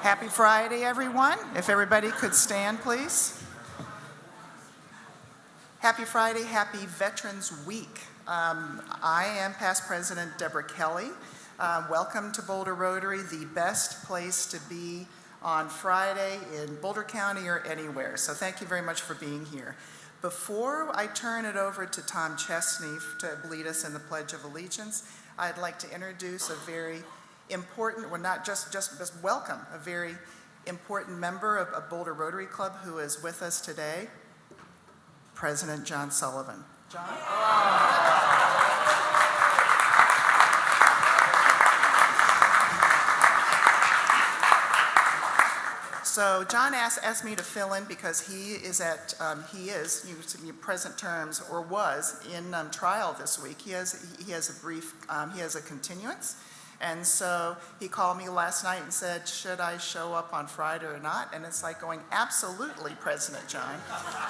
Happy Friday, everyone. If everybody could stand, please. Happy Friday, happy Veterans Week. I am past President Deborah Kelly. Welcome to Boulder Rotary, the best place to be on Friday in Boulder County or anywhere. So thank you very much for being here. Before I turn it over to Tom Chesney to lead us in the Pledge of Allegiance, I'd like to introduce a very important, well, not just welcome, a very important member of Boulder Rotary Club who is with us today, President John Sullivan. John? So John asked me to fill in because he is present terms or was in trial this week. He has a continuance. And so he called me last night and said, should I show up on Friday or not? And it's like going, absolutely, President John.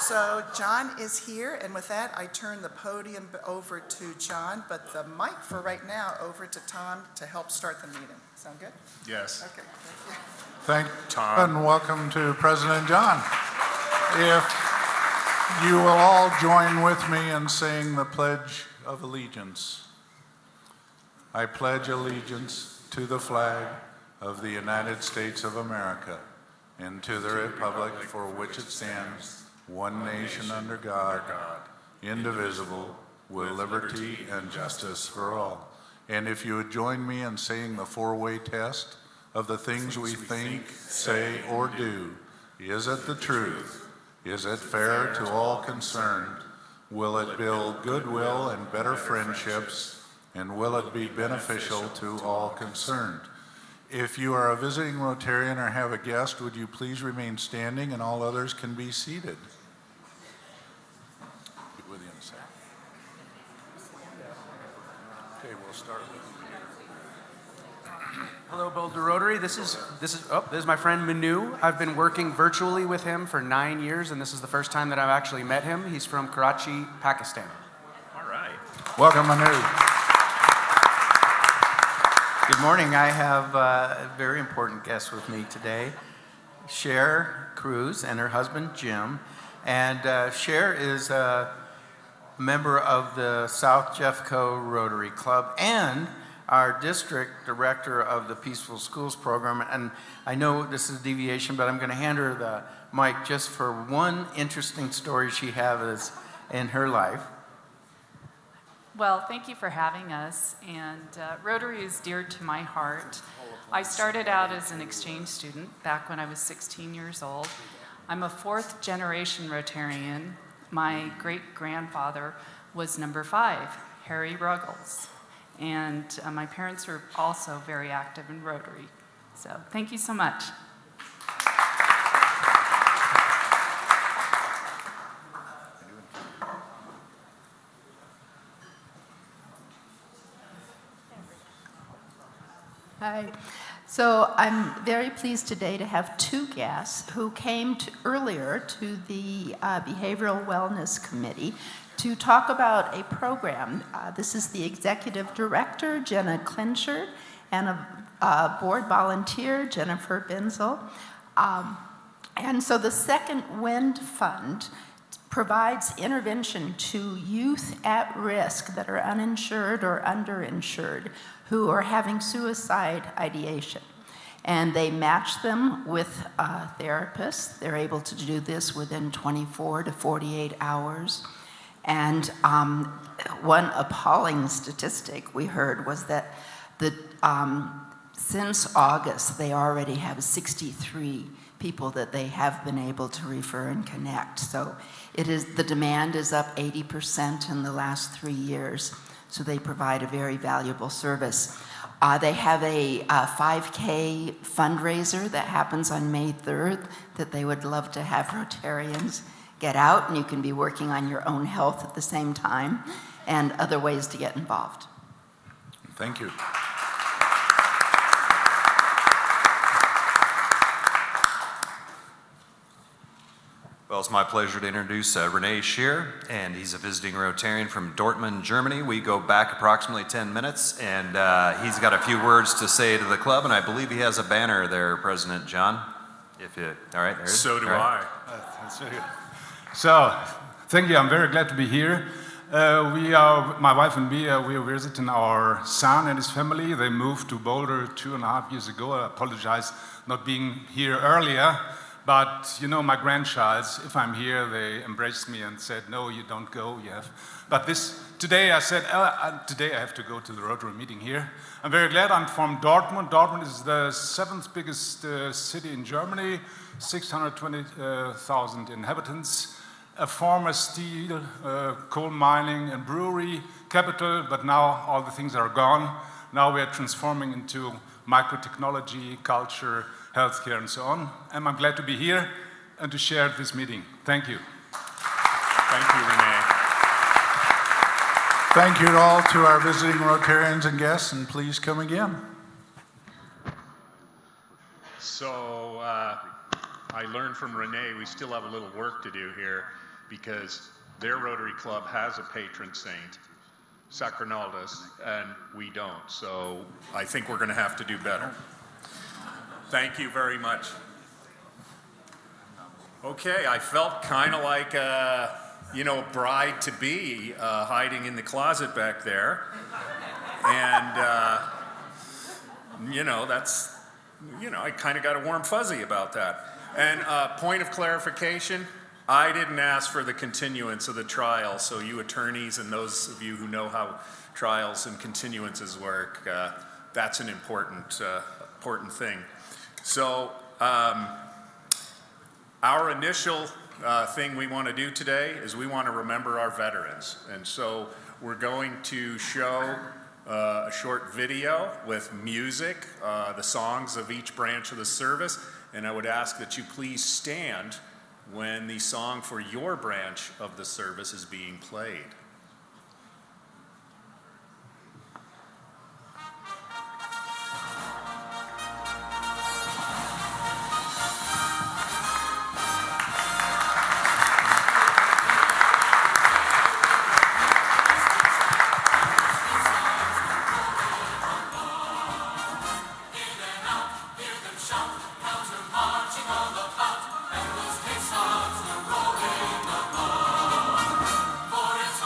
So John is here, and with that, I turn the podium over to John, but the mic for right now over to Tom to help start the meeting. Sound good? Yes. Okay, thank you. Thank you, Tom. And welcome to President John. If you will all join with me in saying the Pledge of Allegiance. I pledge allegiance to the flag of the United States of America and to the republic for which it stands, one nation under God, indivisible, with liberty and justice for all. And if you would join me in saying the four-way test of the things we think, say, or do. Is it the truth? Is it fair to all concerned? Will it build goodwill and better friendships? And will it be beneficial to all concerned? If you are a visiting Rotarian or have a guest, would you please remain standing and all others can be seated? Be with you in a second. Okay, we'll start with you. Hello, Boulder Rotary. This is my friend Manu. I've been working virtually with him for 9 years, and this is the first time that I've actually met him. He's from Karachi, Pakistan. All right. Welcome, Manu. Good morning. I have a very important guest with me today, Cher Cruz and her husband, Jim. And Cher is a member of the South Jeffco Rotary Club and our district director of the Peaceful Schools program. And I know this is a deviation, but I'm going to hand her the mic just for one interesting story she has in her life. Well, thank you for having us, and Rotary is dear to my heart. I started out as an exchange student back when I was 16 years old. I'm a fourth generation Rotarian. My great-grandfather was number 5, Harry Ruggles, and my parents were also very active in Rotary. So thank you so much. Hi. So I'm very pleased today to have two guests who came earlier to the Behavioral Wellness Committee to talk about a program. This is the Executive Director, Jenna Clinchard, and a board volunteer, Jennifer Benzel. And so the Second Wind Fund provides intervention to youth at risk that are uninsured or underinsured who are having suicide ideation. And they match them with therapists. They're able to do this within 24 to 48 hours. And one appalling statistic we heard was that since August, they already have 63 people that they have been able to refer and connect. So the demand is up 80% in the last 3 years. So they provide a very valuable service. They have a 5K fundraiser that happens on May 3rd that they would love to have Rotarians get out, and you can be working on your own health at the same time and other ways to get involved. Thank you. Well, Well, it's my pleasure to introduce Rene Scheer, and he's a visiting Rotarian from Dortmund, Germany. We go back approximately 10 minutes, and he's got a few words to say to the club, and I believe he has a banner there, President John. If you, all right, there it is. So do All right. I. That's very good. So, thank you. I'm very glad to be here. My wife and me, we are visiting our son and his family. They moved to Boulder 2.5 years ago. I apologize not being here earlier. But, you know, my grandchilds, if I'm here, they embraced me and said, no, you don't go, you have. But today I said, today I have to go to the Rotary meeting here. I'm very glad I'm from Dortmund. Dortmund is the 7th biggest city in Germany, 620,000 inhabitants. A former steel, coal mining and brewery capital, but now all the things are gone. Now we are transforming into microtechnology, culture, healthcare, and so on. And I'm glad to be here and to share this meeting. Thank you. Thank you, Renee. Thank you all to our visiting Rotarians and guests, and please come again. So I learned from Renee we still have a little work to do here because their Rotary Club has a patron saint, Sacronaldus, and we don't. So I think we're going to have to do better. Thank you very much. Okay, I felt kind of like a bride-to-be hiding in the closet back there. And, I kind of got a warm fuzzy about that. And point of clarification, I didn't ask for the continuance of the trial, so you attorneys and those of you who know how trials and continuances work, that's an important thing. So our initial thing we want to do today is we want to remember our veterans. And so we're going to show a short video with music, the songs of each branch of the service. And I would ask that you please stand when the song for your branch of the service is being played. For it's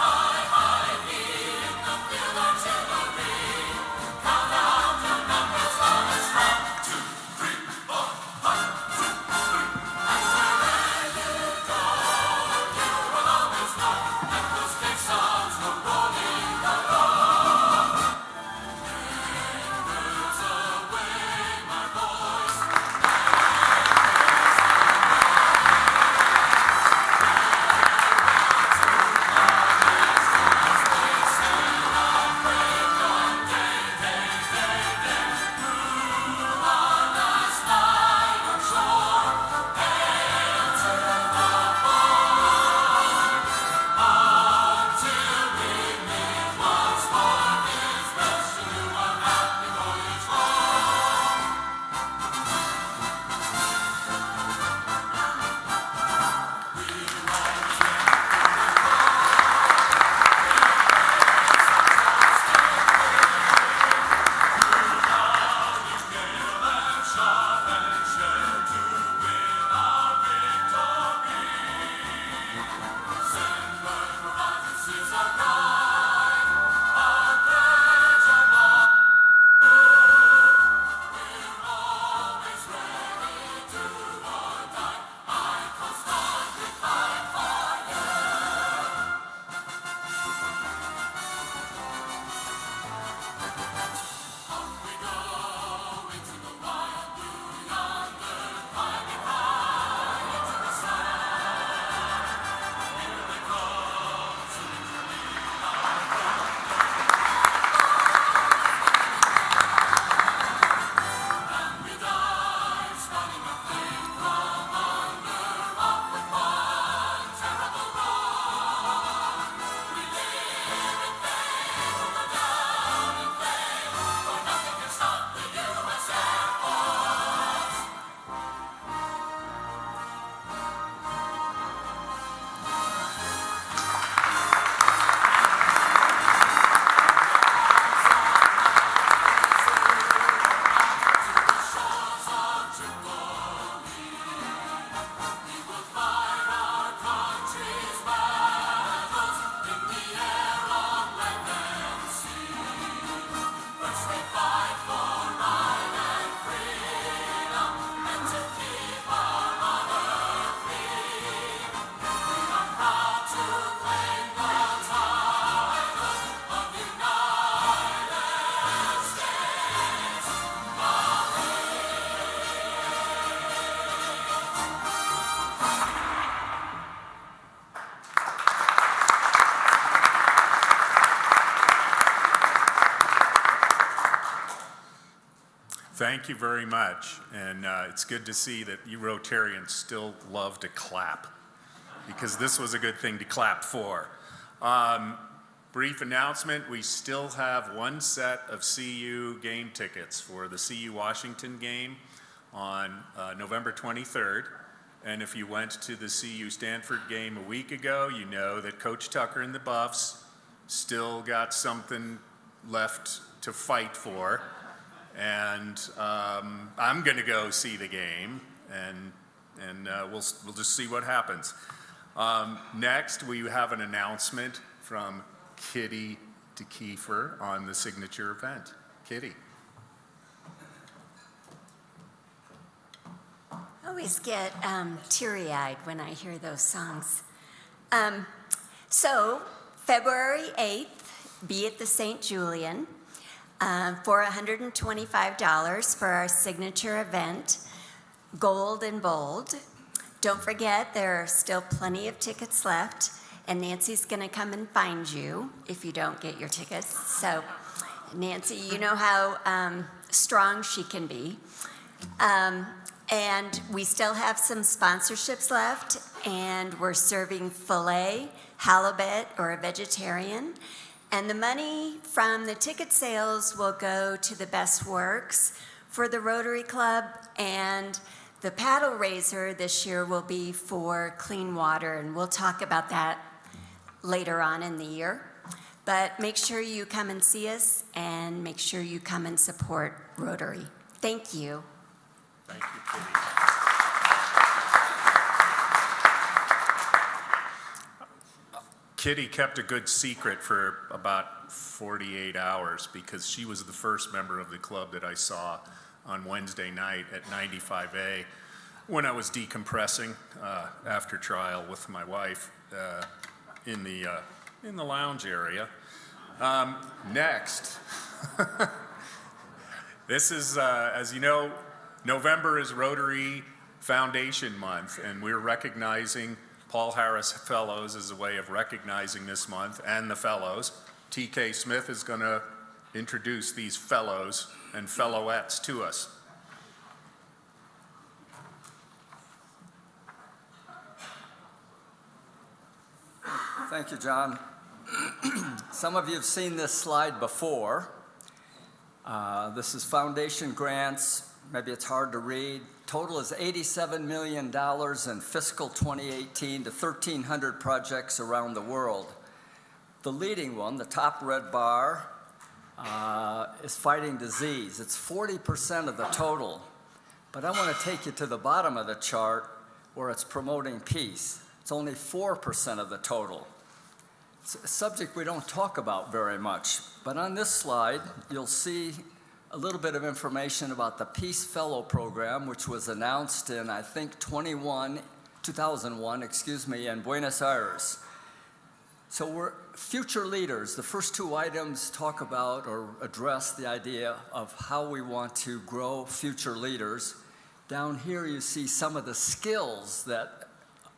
Thank you very much. And it's good to see that you Rotarians still love to clap, because this was a good thing to clap for. Brief announcement, we still have one set of CU game tickets for the CU Washington game on November 23rd. And if you went to the CU Stanford game a week ago, you know that Coach Tucker and the Buffs still got something left to fight for. And I'm going to go see the game, and we'll just see what happens. Next, we have an announcement from Kitty DeKeefer on the signature event. Kitty. I always get teary-eyed when I hear those songs. So, February 8th, be at the St. Julian for $125 for our signature event, Gold and Bold. Don't forget, there are still plenty of tickets left, and Nancy's going to come and find you if you don't get your tickets. So, Nancy, you know how strong she can be. And we still have some sponsorships left, and we're serving filet, halibut, or a vegetarian. And the money from the ticket sales will go to the Best Works for the Rotary Club, and the paddle raiser this year will be for clean water, and we'll talk about that later on in the year. But make sure you come and see us, and make sure you come and support Rotary. Thank you. Thank you, Kitty. Kitty kept a good secret for about 48 hours because she was the first member of the club that I saw on Wednesday night at 95A when I was decompressing after trial with my wife in the lounge area. Next, this is, as you know, November is Rotary Foundation Month, and we're recognizing Paul Harris Fellows as a way of recognizing this month and the fellows. T.K. Smith is going to introduce these fellows and fellowettes to us. Thank you, John. Some of you have seen this slide before. This is foundation grants. Maybe it's hard to read. Total is $87 million in fiscal 2018 to 1,300 projects around the world. The leading one, the top red bar, is fighting disease. It's 40% of the total. But I want to take you to the bottom of the chart where it's promoting peace. It's only 4% of the total. It's a subject we don't talk about very much. But on this slide, you'll see a little bit of information about the Peace Fellow Program, which was announced in, I think, 2001, in Buenos Aires. So we're future leaders. The first two items talk about or address the idea of how we want to grow future leaders. Down here you see some of the skills that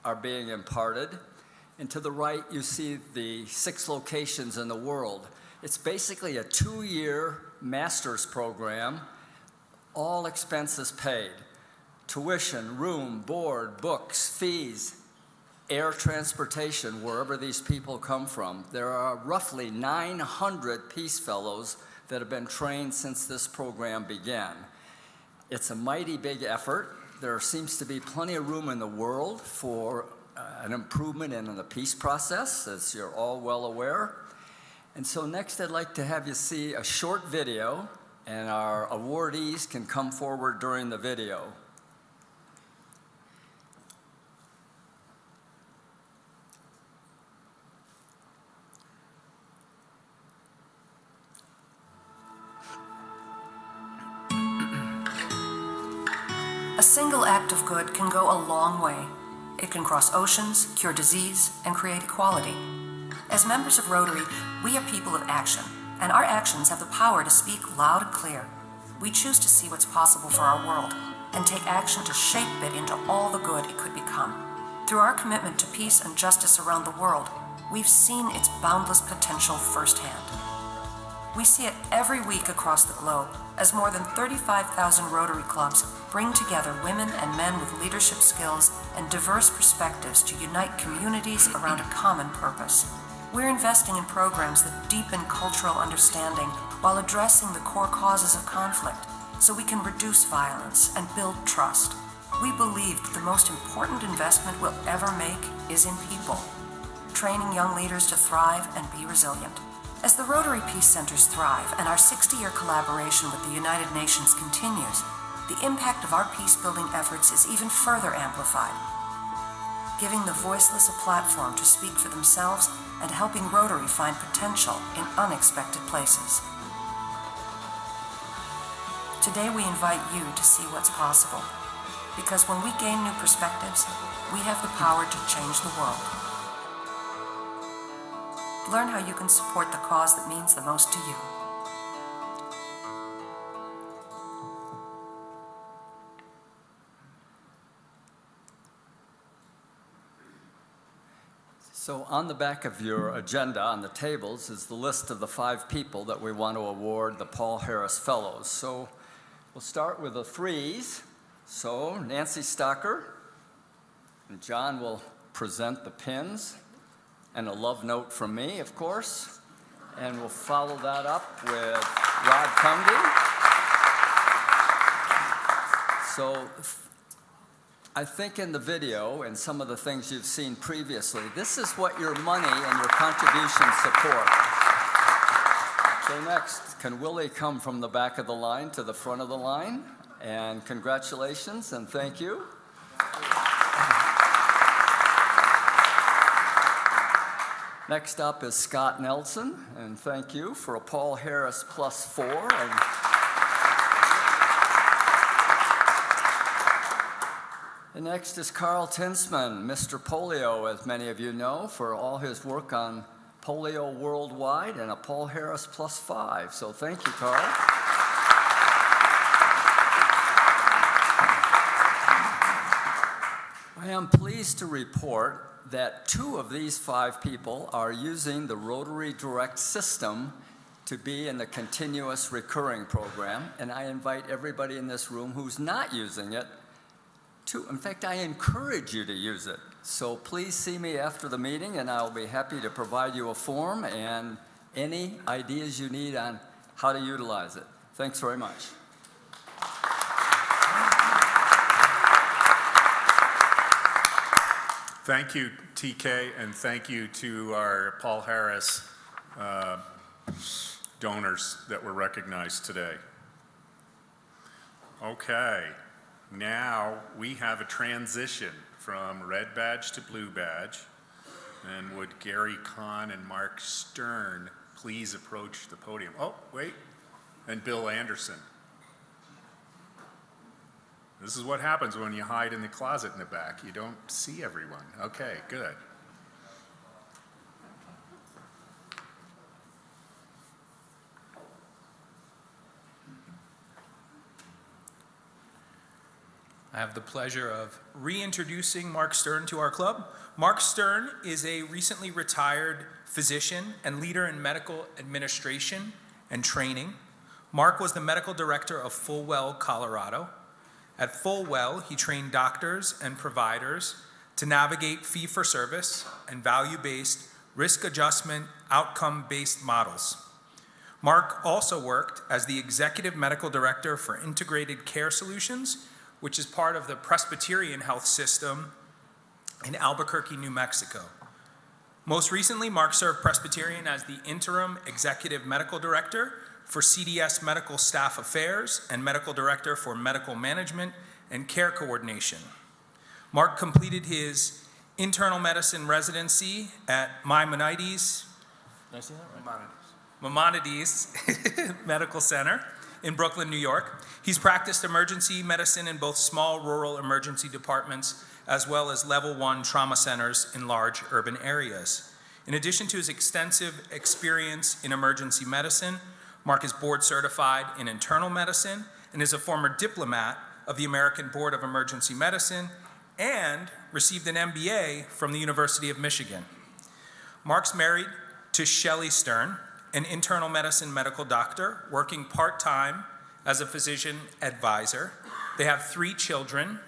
are being imparted. And to the right you see the 6 locations in the world. It's basically a 2-year master's program, all expenses paid. Tuition, room, board, books, fees, air transportation, wherever these people come from. There are roughly 900 Peace Fellows that have been trained since this program began. It's a mighty big effort. There seems to be plenty of room in the world for an improvement in the peace process, as you're all well aware. And so next I'd like to have you see a short video, and our awardees can come forward during the video. A single act of good can go a long way. It can cross oceans, cure disease, and create equality. As members of Rotary, we are people of action, and our actions have the power to speak loud and clear. We choose to see what's possible for our world and take action to shape it into all the good it could become. Through our commitment to peace and justice around the world, we've seen its boundless potential firsthand. We see it every week across the globe as more than 35,000 Rotary clubs bring together women and men with leadership skills and diverse perspectives to unite communities around a common purpose. We're investing in programs that deepen cultural understanding while addressing the core causes of conflict so we can reduce violence and build trust. We believe that the most important investment we'll ever make is in people, training young leaders to thrive and be resilient. As the Rotary Peace Centers thrive and our 60-year collaboration with the United Nations continues, the impact of our peace-building efforts is even further amplified, giving the voiceless a platform to speak for themselves and helping Rotary find potential in unexpected places. Today we invite you to see what's possible, because when we gain new perspectives, we have the power to change the world. Learn how you can support the cause that means the most to you. So on the back of your agenda on the tables is the list of the 5 people that we want to award the Paul Harris Fellows. So we'll start with the 3s. So Nancy Stocker, and John will present the pins, and a love note from me, of course. And we'll follow that up with Rod Cundy. So I think in the video and some of the things you've seen previously, this is what your money and your contributions support. So next, can Willie come from the back of the line to the front of the line? And congratulations and thank you. Next up is Scott Nelson, and thank you for a Paul Harris +4. And next is Carl Tinsman, Mr. Polio, as many of you know, for all his work on polio worldwide, and a Paul Harris +5. So thank you, Carl. I am pleased to report that 2 of these 5 people are using the Rotary Direct system to be in the continuous recurring program, and I invite everybody in this room who's not using it to, in fact, I encourage you to use it. So please see me after the meeting and I'll be happy to provide you a form and any ideas you need on how to utilize it. Thanks very much. Thank you, TK, and thank you to our Paul Harris donors that were recognized today. Okay, now we have a transition from red badge to blue badge. And would Gary Kahn and Mark Stern please approach the podium? Oh, wait, and Bill Anderson. This is what happens when you hide in the closet in the back. You don't see everyone. Okay, good. I have the pleasure of reintroducing Mark Stern to our club. Mark Stern is a recently retired physician and leader in medical administration and training. Mark was the medical director of Fulwell, Colorado. At Fulwell, he trained doctors and providers to navigate fee-for-service and value-based, risk adjustment, outcome-based models. Mark also worked as the executive medical director for Integrated Care Solutions, which is part of the Presbyterian Health System in Albuquerque, New Mexico. Most recently, Mark served Presbyterian as the interim executive medical director for CDS Medical Staff Affairs and medical director for medical management and care coordination. Mark completed his internal medicine residency at Maimonides, did I say that right? Maimonides Medical Center in Brooklyn, New York. He's practiced emergency medicine in both small rural emergency departments as well as level 1 trauma centers in large urban areas. In addition to his extensive experience in emergency medicine, Mark is board certified in internal medicine and is a former diplomat of the American Board of Emergency Medicine and received an MBA from the University of Michigan. Mark's married to Shelley Stern, an internal medicine medical doctor working part-time as a physician advisor. They have 3 children,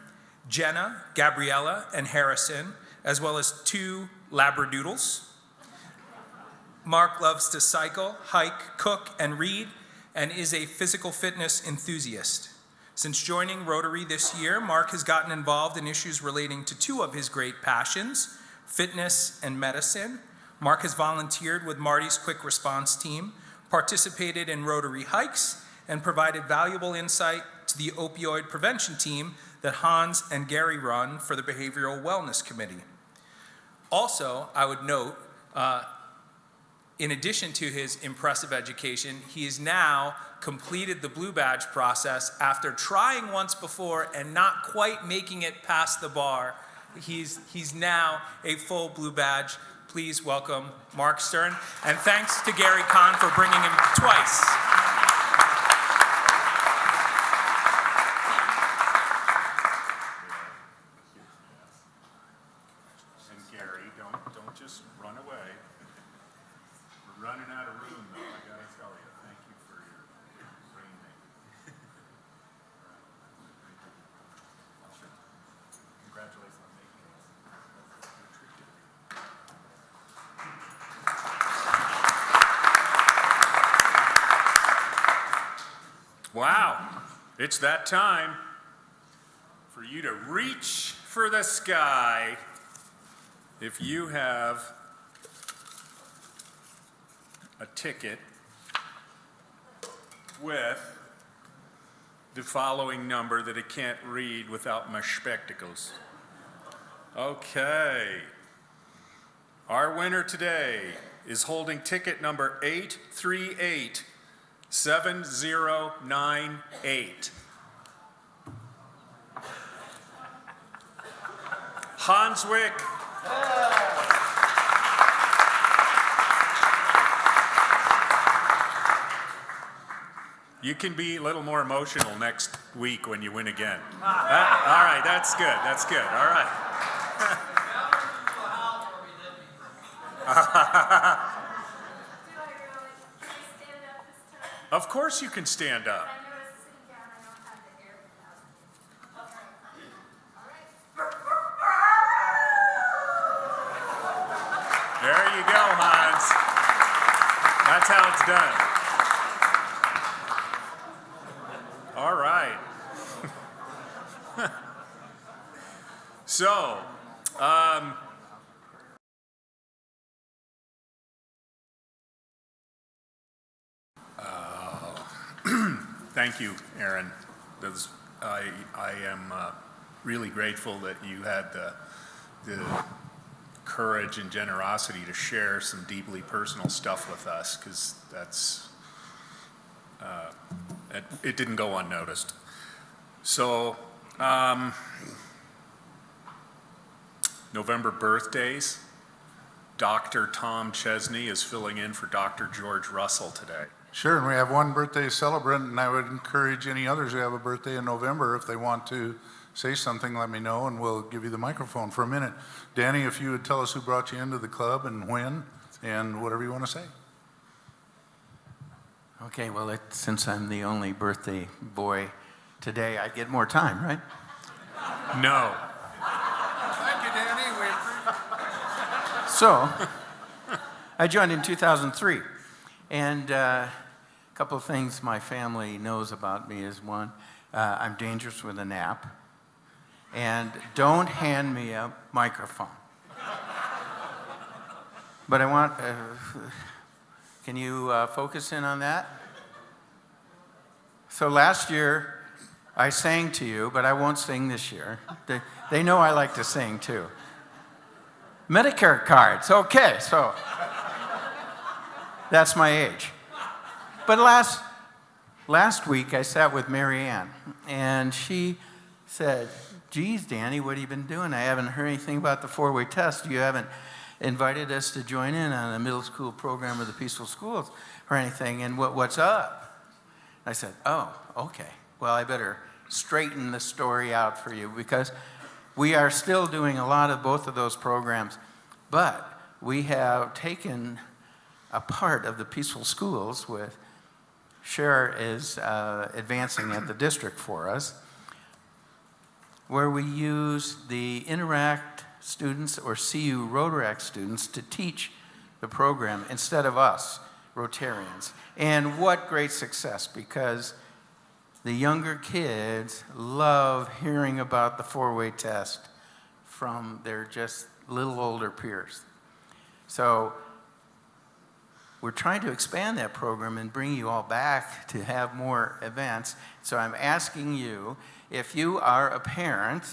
Jenna, Gabriella, and Harrison, as well as 2 Labradoodles. Mark loves to cycle, hike, cook, and read, and is a physical fitness enthusiast. Since joining Rotary this year, Mark has gotten involved in issues relating to 2 of his great passions, fitness and medicine. Mark has volunteered with Marty's Quick Response Team, participated in Rotary hikes, and provided valuable insight to the opioid prevention team that Hans and Gary run for the Behavioral Wellness Committee. Also, I would note, in addition to his impressive education, he has now completed the Blue Badge process after trying once before and not quite making it past the bar. He's now a full Blue Badge. Please welcome Mark Stern. And thanks to Gary Kahn for bringing him twice. And Gary, don't just run away. We're running out of room, though, I gotta tell you. Thank you for your rainmaking. Congratulations on making this. Wow, it's that time for you to reach for the sky if you have a ticket with the following number that I can't read without my spectacles. Okay. Our winner today is holding ticket number 8387098. Hanswick. You can be a little more emotional next week when you win again. All right, that's good. That's good. All right. Of course you can stand up. There you go, Hans. That's how it's done. All right. So, thank you, Aaron. I am really grateful that you had the courage and generosity to share some deeply personal stuff with us, because it didn't go unnoticed. So, November birthdays. Dr. Tom Chesney is filling in for Dr. George Russell today. Sure, and we have one birthday celebrant, and I would encourage any others who have a birthday in November, if they want to say something, let me know, and we'll give you the microphone for a minute. Danny, if you would tell us who brought you into the club and when, and whatever you want to say. Okay, well, since I'm the only birthday boy today, I get more time, right? No. Thank you, Danny. So, I joined in 2003, and a couple of things my family knows about me is, one, I'm dangerous with a nap, and don't hand me a microphone. But I want, can you focus in on that? So last year, I sang to you, but I won't sing this year. They know I like to sing too. Medicare cards, okay, so that's my age. But last week I sat with Mary Ann, and she said, geez, Danny, what have you been doing? I haven't heard anything about the four-way test. You haven't invited us to join in on a middle school program of the Peaceful Schools or anything, and what's up? I said, oh, okay. Well, I better straighten the story out for you, because we are still doing a lot of both of those programs, but we have taken a part of the Peaceful Schools with Cher is advancing at the district for us, where we use the Interact students or CU Rotaract students to teach the program instead of us, Rotarians. And what great success, because the younger kids love hearing about the four-way test from their just little older peers. So we're trying to expand that program and bring you all back to have more events. So I'm asking you, if you are a parent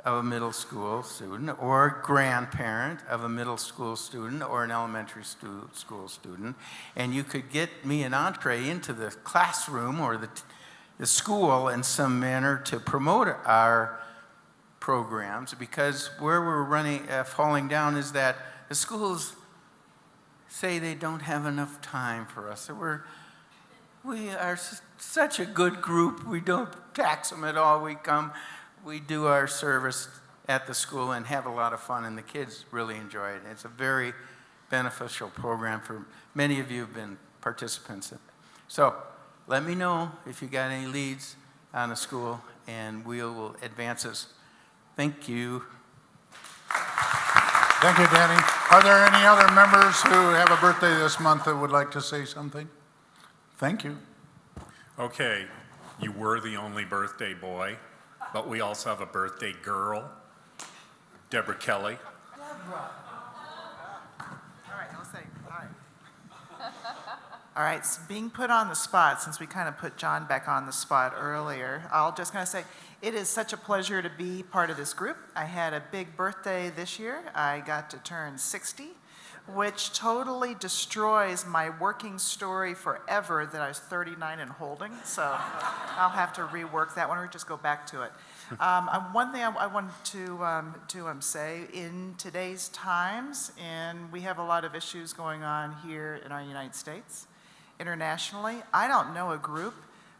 of a middle school student or a grandparent of a middle school student or an elementary school student, and you could get me an entree into the classroom or the school in some manner to promote our programs, because where we're falling down is that the schools say they don't have enough time for us. So we are such a good group. We don't tax them at all. We come, we do our service at the school and have a lot of fun, and the kids really enjoy it. It's a very beneficial program for many of you have been participants in it. So let me know if you got any leads on a school, and we will advance this. Thank you. Thank you, Danny. Are there any other members who have a birthday this month that would like to say something? Thank you. Okay, you were the only birthday boy, but we also have a birthday girl, Deborah Kelly. All right, I'll say, all right. All right, so being put on the spot, since we kind of put John back on the spot earlier, I'll just kind of say, it is such a pleasure to be part of this group. I had a big birthday this year. I got to turn 60, which totally destroys my working story forever that I was 39 and holding. So I'll have to rework that one or just go back to it. One thing I wanted to say, in today's times, and we have a lot of issues going on here in our United States, internationally, I don't know a group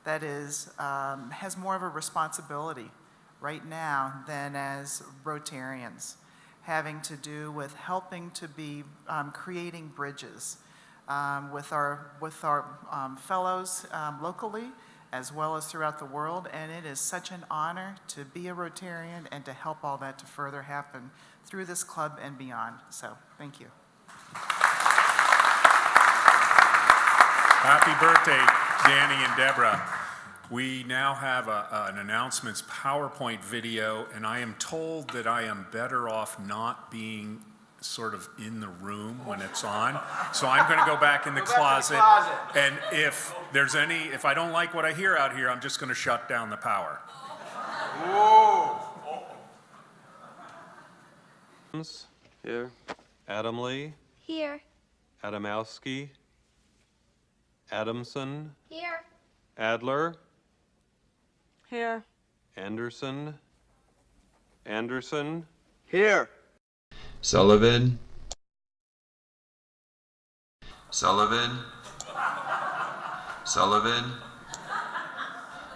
that has more of a responsibility right now than as Rotarians, having to do with helping to be creating bridges with our fellows locally as well as throughout the world. And it is such an honor to be a Rotarian and to help all that to further happen through this club and beyond. So thank you. Happy birthday, Danny and Deborah. We now have an announcements PowerPoint video, and I am told that I am better off not being sort of in the room when it's on. So I'm going to go back in the closet, and if I don't like what I hear out here, I'm just going to shut down the power. Whoa! Here. Adam Lee. Here. Adamowski. Adamson. Here. Adler. Here. Anderson. Anderson. Here. Sullivan. Sullivan. Sullivan.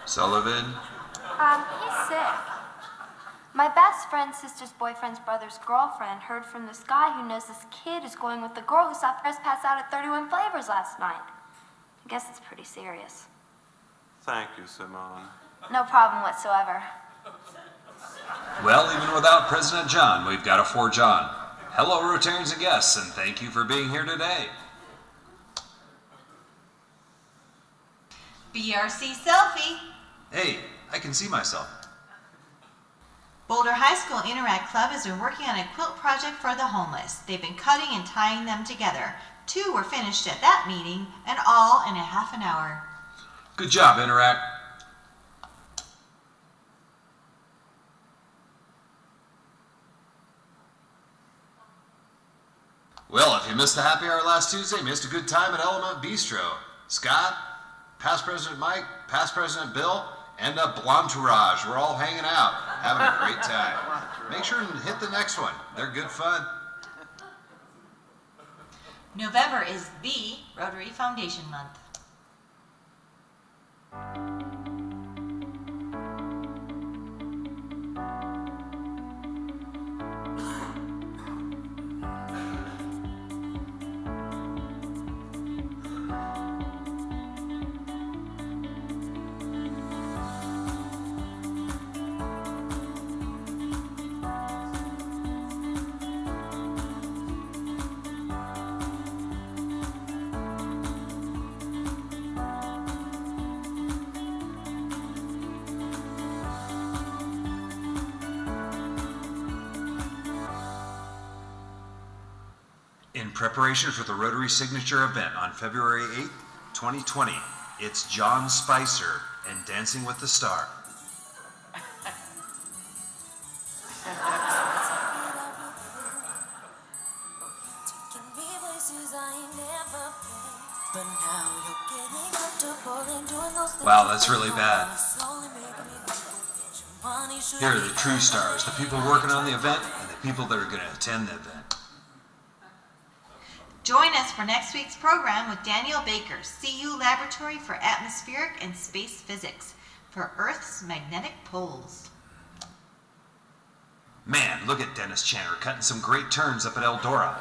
Sullivan. He's sick. My best friend's sister's boyfriend's brother's girlfriend heard from this guy who knows this kid is going with the girl who saw Ferris pass out at 31 Flavors last night. I guess it's pretty serious. Thank you, Simone. No problem whatsoever. Well, even without President John, we've got a for John. Hello, Rotarians and guests, and thank you for being here today. BRC selfie. Hey, I can see myself. Boulder High School Interact Club has been working on a quilt project for the homeless. They've been cutting and tying them together. 2 were finished at that meeting, and all in a half an hour. Good job, Interact. Well, if you missed the happy hour last Tuesday, you missed a good time at Element Bistro. Scott, past President Mike, past President Bill, and a Blantourage. We're all hanging out, having a great time. Make sure and hit the next one. They're good fun. November is the Rotary Foundation Month. preparation for the Rotary Signature event on February 8th, 2020. It's John Spicer and Dancing with the Star. Wow, that's really bad. Here are the true stars, the people working on the event and the people that are going to attend the event. Join us for next week's program with Daniel Baker, CU Laboratory for Atmospheric and Space Physics, for Earth's magnetic poles. Man, look at Dennis Chandler cutting some great turns up at Eldora.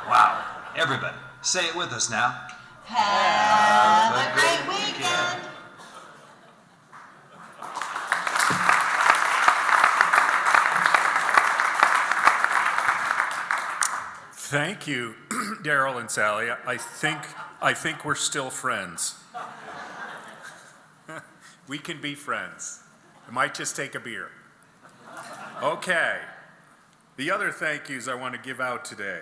Wow. Everybody, say it with us now. Have a great weekend. Thank you, Daryl and Sally. I think we're still friends. We can be friends. It might just take a beer. Okay. The other thank yous I want to give out today.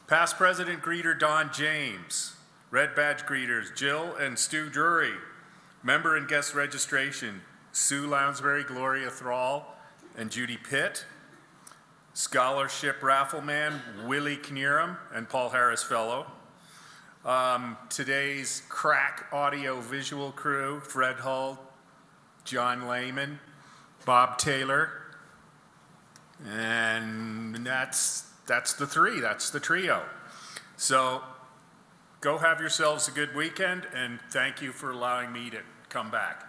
Past President Greeter Don James. Red Badge Greeters Jill and Stu Drury. Member and guest registration Sue Lounsbury, Gloria Thrall, and Judy Pitt. Scholarship Raffleman Willie Knierim and Paul Harris Fellow. Today's crack audio visual crew, Fred Hull, John Lehman, Bob Taylor, and that's the three, that's the trio. So go have yourselves a good weekend, and thank you for allowing me to come back.